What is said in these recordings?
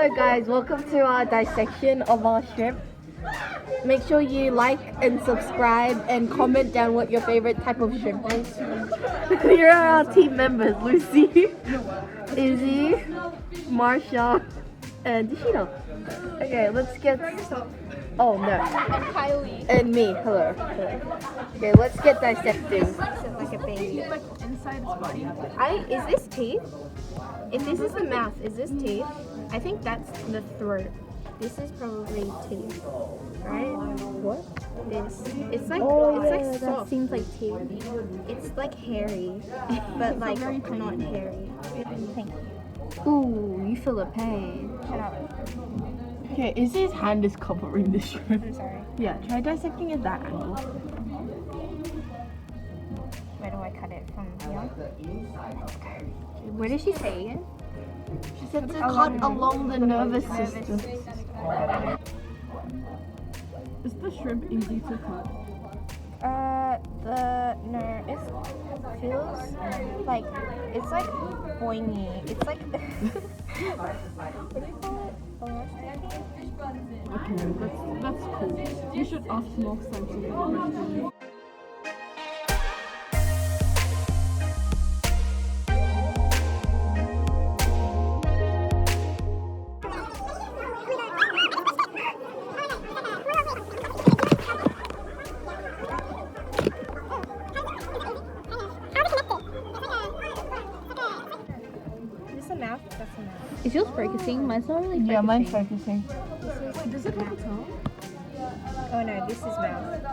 Hello guys, welcome to our dissection of our shrimp. Make sure you like and subscribe and comment down what your favorite type of shrimp is. Here are our team members, Lucy, Izzy, Marsha, and Dishino. Okay, let's get... Oh no. And Kylie. And me, hello. Okay, let's get dissecting. Like a baby. Like inside its body. Is this teeth? If this is the mouth, is this teeth? I think that's the throat. This is probably teeth, right? What? This. It's like that soft. seems like teeth. It's like hairy, but like not hairy. Thank you. Ooh, you feel the pain. Shut up. Okay, Izzy's hand is covering the shrimp. I'm sorry. Yeah, try dissecting at that angle. Where do I cut it from here? What did she say again? She said to cut along the nervous system. Is the shrimp easy to cut? It feels like it's like boingy. It's like what do you call it? Elastic? Okay, that's cool. You should ask more sensitive questions. Is this a mouth? That's a mouth. Is yours focusing? Mine's not really focusing. Yeah, mine's focusing. Wait, does it have a tongue? Oh no, this is mouth.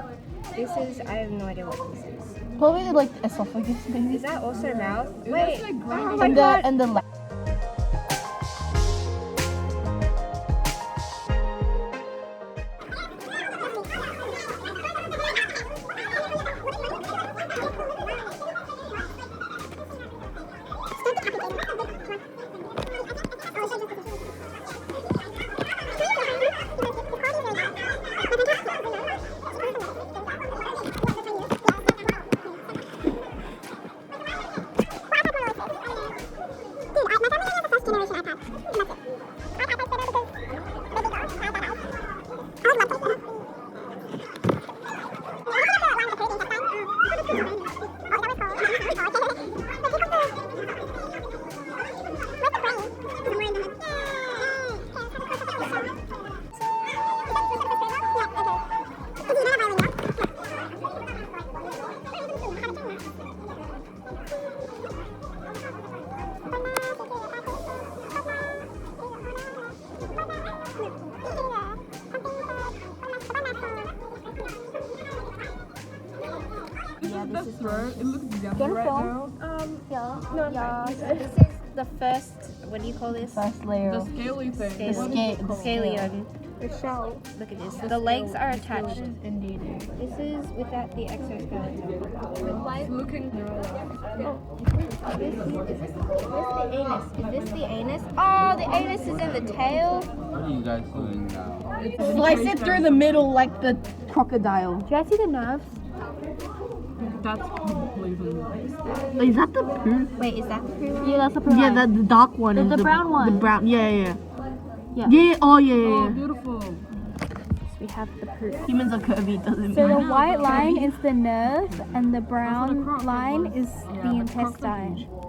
This is, I have no idea what this is. Probably like esophagus maybe. Is that also mouth? It Wait, looks like grinding. oh my And god. the The throat, it looks yummy right now. This is the first, what do you call this? first layer. The scaly thing. Scallion. The shell. Look at this. The legs are attached. Indeed. This is without the exoskeleton. It's looking Where's the anus? Is this the anus? Oh, the anus is in the tail. What are you guys doing now? Slice it through the middle like the crocodile. Do you see the nerves? that's completely Is that the poo? Wait, is that the poo? Yeah, that's the Yeah, the dark one. The is brown one. The brown, yeah. Yeah. Yeah, oh yeah, Oh, yeah. beautiful. We have the poop. Humans are curvy, it doesn't So the matter. white line is the nerve, and the brown croc line was. is Yeah, the the croc was intestine.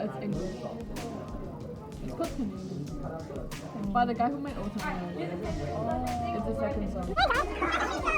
it's English. It's called Panini. By the guy who made Ultimate. It's the second song.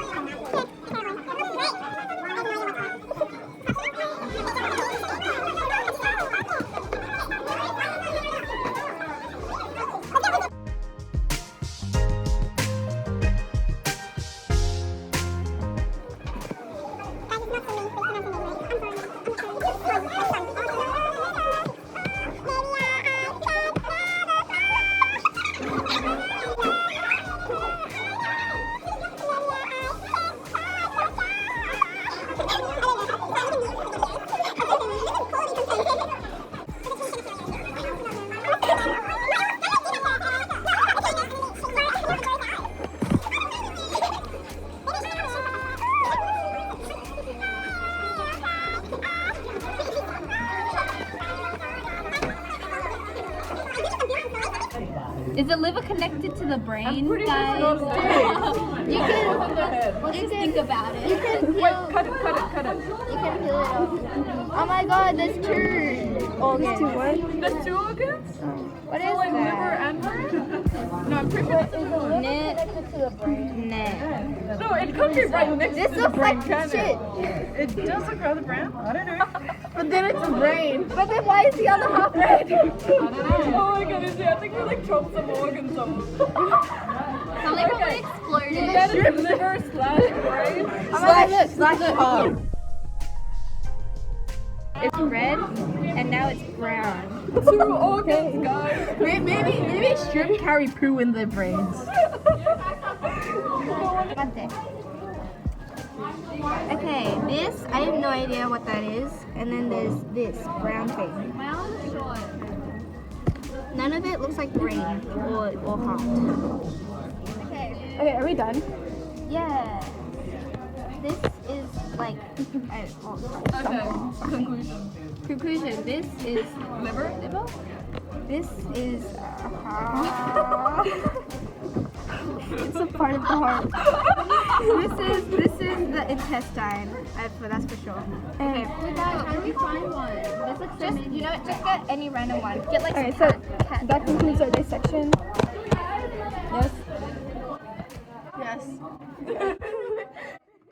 Is the liver connected to the brain, Pretty sure guys? it's not there. You What's in the head? just think about it. Wait, cut it. You can peel it off. Oh my god, there's two. Oh, there's two what? There's two organs? What So is like liver that? and brain? No, I'm pretty sure it's the one. Connected to the brain. No, it could be right next This to the looks brain, like can shit. it? It does look rather brown. I don't know. But then it's a brain. But then why is the other half red? I don't know. Oh my god, Izzy, I think we like chopped some organs off. Something probably exploded. That is liver slash brain. Slash heart. It's red and now it's brown. Two organs, guys. Maybe shrimp carry poo in their brains. Okay, this, I have no idea what that is. And then there's this brown thing. None of it looks like brain or heart. Okay, are we done? Yeah. This is like, Okay, conclusion. conclusion. This is Liver? This is It's a part of the heart. this is the intestine. That's for sure. Okay. How do we find one? This looks Just you know what? Just get any random one. Get like Okay, some so cat. that concludes our dissection. Yes. Yes.